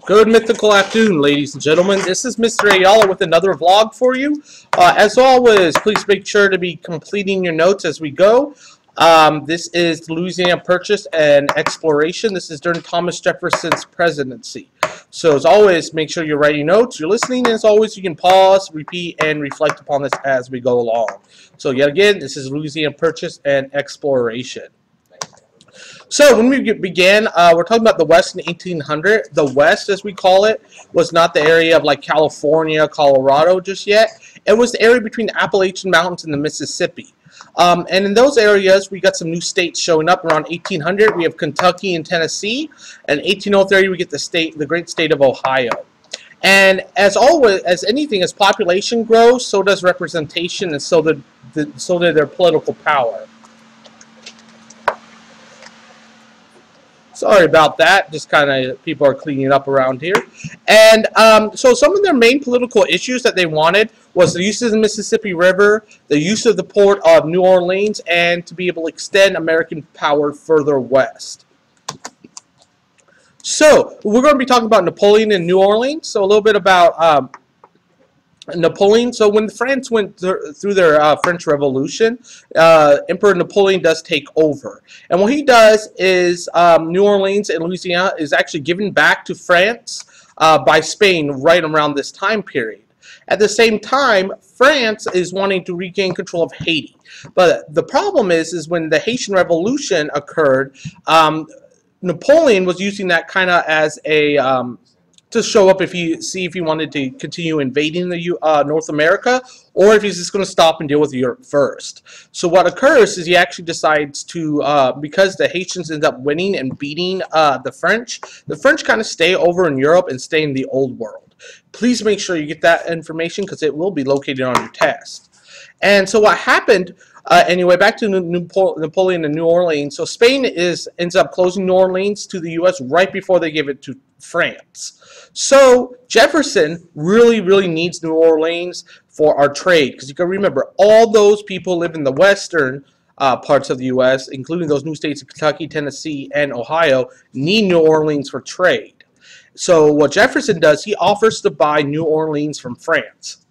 Good mythical afternoon, ladies and gentlemen. This is Mr. Ayala with another vlog for you. As always, please make sure to be completing your notes as we go. This is the Louisiana Purchase and Exploration. This is during Thomas Jefferson's presidency. So as always, make sure you're writing notes, you're listening, and as always, you can pause, repeat, and reflect upon this as we go along. So yet again, this is Louisiana Purchase and Exploration. So when we began, we're talking about the West in 1800. The West, as we call it, was not the area of like California, Colorado just yet. It was the area between the Appalachian Mountains and the Mississippi. And in those areas, we got some new states showing up around 1800. We have Kentucky and Tennessee. And 1803, we get the great state of Ohio. And as always, as anything, as population grows, so does representation, and so did their political power. Sorry about that. Just kind of people are cleaning up around here. And so some of their main political issues that they wanted was the use of the Mississippi River, the use of the port of New Orleans, and to be able to extend American power further west. So we're going to be talking about Napoleon and New Orleans. So a little bit about Napoleon. So when France went through their French Revolution, Emperor Napoleon does take over. And what he does is New Orleans and Louisiana is actually given back to France by Spain right around this time period. At the same time, France is wanting to regain control of Haiti. But the problem is when the Haitian Revolution occurred, Napoleon was using that kind of as a to show up if he wanted to continue invading the North America, or if he's just going to stop and deal with Europe first. So what occurs is he actually decides to, because the Haitians end up winning and beating the French kind of stay over in Europe and stay in the old world. Please make sure you get that information because it will be located on your test. And so what happened, anyway, back to Napoleon and New Orleans. So Spain ends up closing New Orleans to the U.S. right before they give it to France. So Jefferson really needs New Orleans for our trade, because you can remember all those people live in the western parts of the U.S., including those new states of Kentucky, Tennessee, and Ohio, need New Orleans for trade. So what Jefferson does, he offers to buy New Orleans from France.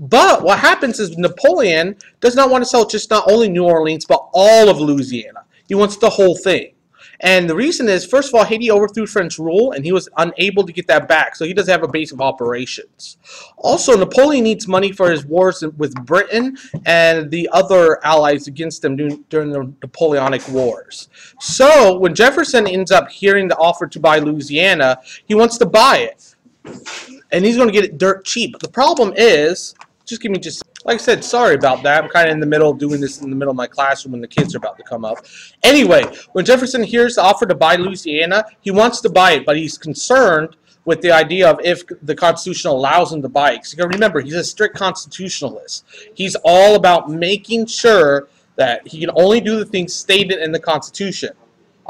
But what happens is Napoleon does not want to sell just not only New Orleans, but all of Louisiana. He wants the whole thing. And the reason is, first of all, Haiti overthrew French rule, and he was unable to get that back, so he doesn't have a base of operations. Also, Napoleon needs money for his wars with Britain and the other allies against them during the Napoleonic Wars. So, when Jefferson ends up hearing the offer to buy Louisiana, he wants to buy it. And he's going to get it dirt cheap. But the problem is, like I said, sorry about that. I'm kind of in the middle of doing this in the middle of my classroom when the kids are about to come up. Anyway, when Jefferson hears the offer to buy Louisiana, he wants to buy it, but he's concerned with the idea of if the Constitution allows him to buy it. Because you got to remember, he's a strict constitutionalist. He's all about making sure that he can only do the things stated in the Constitution.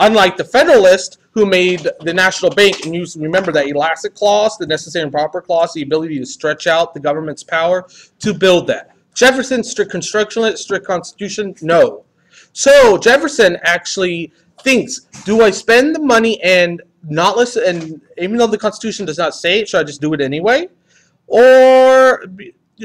Unlike the Federalist, who made the National Bank, and you remember that elastic clause, the necessary and proper clause, the ability to stretch out the government's power to build that. Jefferson, strict constructionalist, strict constitution, no. So Jefferson actually thinks, do I spend the money and not listen, and even though the Constitution does not say it, should I just do it anyway? Or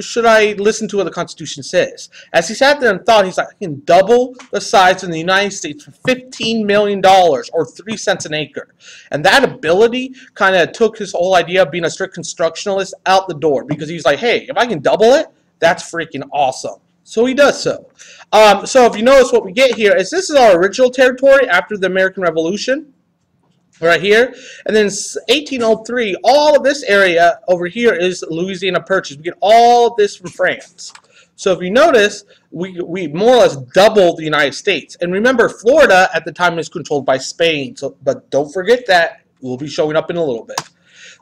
should I listen to what the Constitution says? As he sat there and thought, he's like, I can double the size in the United States for $15 million, or 3 cents an acre. And that ability kind of took his whole idea of being a strict constructionalist out the door, because he's like, hey, if I can double it, that's freaking awesome. So he does so. So if you notice, what we get here is this is our original territory after the American Revolution. Right here, and then 1803, all of this area over here is Louisiana Purchase. We get all of this from France. So if you notice, we more or less doubled the United States. And remember, Florida at the time is controlled by Spain. So, but don't forget that. We'll be showing up in a little bit.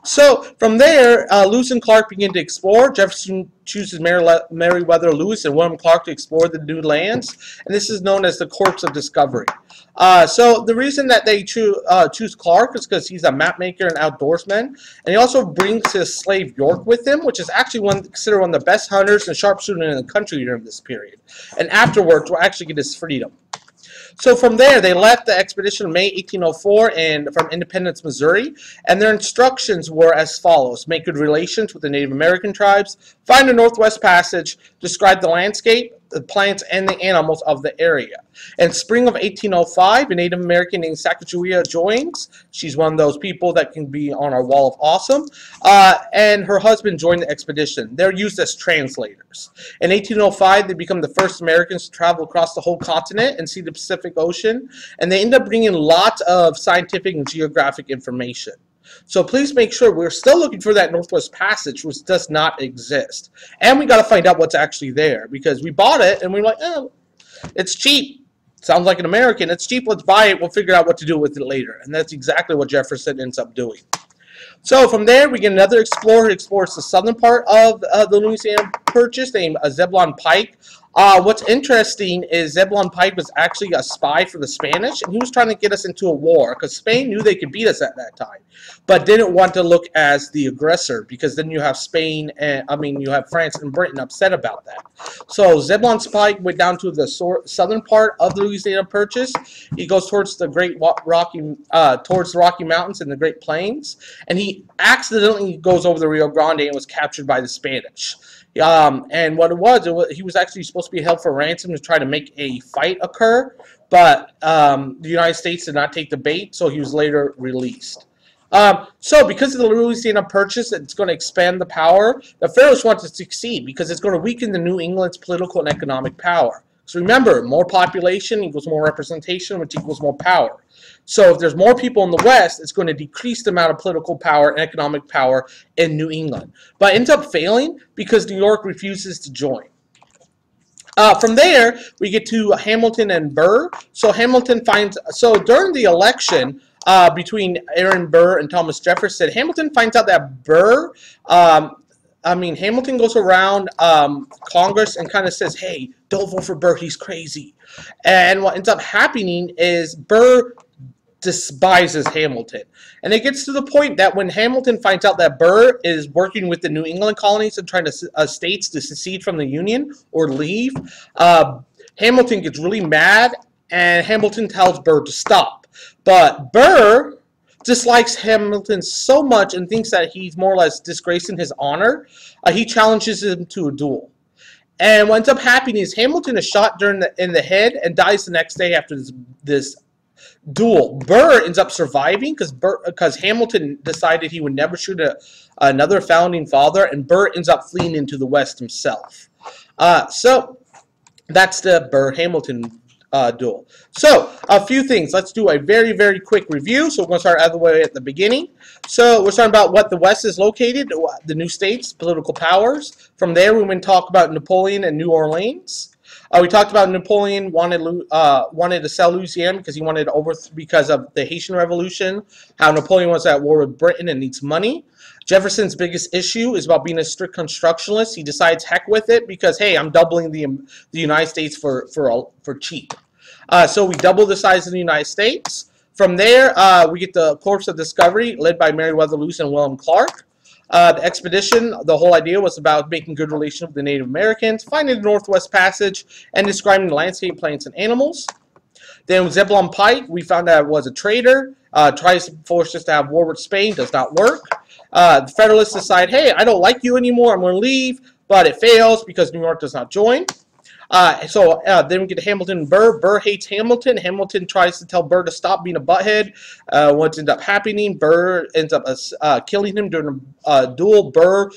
So from there, Lewis and Clark begin to explore. Jefferson chooses Meriwether Lewis and William Clark to explore the new lands, and this is known as the Corps of Discovery. So the reason that they choose Clark is because he's a map maker and outdoorsman, and he also brings his slave York with him, which is actually considered one of the best hunters and sharpshooters in the country during this period. And afterwards, will actually get his freedom. So from there, they left the expedition in May 1804 from Independence, Missouri, and their instructions were as follows: make good relations with the Native American tribes, find the Northwest Passage, describe the landscape, the plants, and the animals of the area. In spring of 1805, a Native American named Sacagawea joins. She's one of those people that can be on our wall of awesome, and her husband joined the expedition. They're used as translators. In 1805, they become the first Americans to travel across the whole continent and see the Pacific Ocean, and they end up bringing lots of scientific and geographic information. So please make sure we're still looking for that Northwest Passage, which does not exist. And we got to find out what's actually there, because we bought it and we're like, oh, it's cheap. Sounds like an American. It's cheap. Let's buy it. We'll figure out what to do with it later. And that's exactly what Jefferson ends up doing. So from there, we get another explorer who explores the southern part of the Louisiana Purchase, named Zebulon Pike. What's interesting is Zebulon Pike was actually a spy for the Spanish, and he was trying to get us into a war, because Spain knew they could beat us at that time, but didn't want to look as the aggressor, because then you have Spain, and you have France and Britain upset about that. So Zebulon Pike went down to the southern part of the Louisiana Purchase. He goes towards the Rocky Mountains and the Great Plains, and he accidentally goes over the Rio Grande and was captured by the Spanish. And what it was, he was actually supposed to be held for ransom to try to make a fight occur, but the United States did not take the bait, so he was later released. So because of the Louisiana Purchase, it's going to expand the power. The Pharaohs want to succeed because it's going to weaken the New England's political and economic power. So remember, more population equals more representation, which equals more power. So if there's more people in the West, it's going to decrease the amount of political power and economic power in New England. But it ends up failing because New York refuses to join. From there, we get to Hamilton and Burr. So during the election between Aaron Burr and Thomas Jefferson, Hamilton finds out that Burr, Hamilton goes around Congress and kind of says, hey, don't vote for Burr, he's crazy. And what ends up happening is Burr despises Hamilton. And it gets to the point that when Hamilton finds out that Burr is working with the New England colonies and trying to states to secede from the Union or leave, Hamilton gets really mad, and Hamilton tells Burr to stop. But Burr dislikes Hamilton so much and thinks that he's more or less disgracing his honor, he challenges him to a duel. And what ends up happening is Hamilton is shot in the head and dies the next day after this duel. Burr ends up surviving because Hamilton decided he would never shoot another founding father, and Burr ends up fleeing into the West himself. So that's the Burr-Hamilton duel. So a few things. Let's do a very, very quick review. So we're going to start all the way at the beginning. So we're starting about what the West is located, the new states, political powers. From there, we went to talk about Napoleon and New Orleans. We talked about Napoleon wanted to sell Louisiana because he wanted because of the Haitian Revolution, how Napoleon was at war with Britain and needs money. Jefferson's biggest issue is about being a strict constructionist. He decides heck with it because, hey, I'm doubling the United States for cheap. So we double the size of the United States. From there, we get the Corps of Discovery led by Meriwether Lewis and William Clark. The expedition, the whole idea was about making good relations with the Native Americans, finding the Northwest Passage, and describing the landscape, plants, and animals. Then with Zebulon Pike, we found out it was a traitor, tries to force us to have war with Spain, does not work. The Federalists decide, hey, I don't like you anymore, I'm going to leave, but it fails because New York does not join. Then we get to Hamilton and Burr. Burr hates Hamilton. Hamilton tries to tell Burr to stop being a butthead. What ends up happening, Burr ends up killing him during a duel. Burr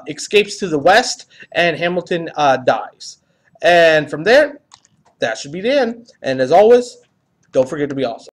escapes to the west, and Hamilton dies. And from there, that should be the end. And as always, don't forget to be awesome.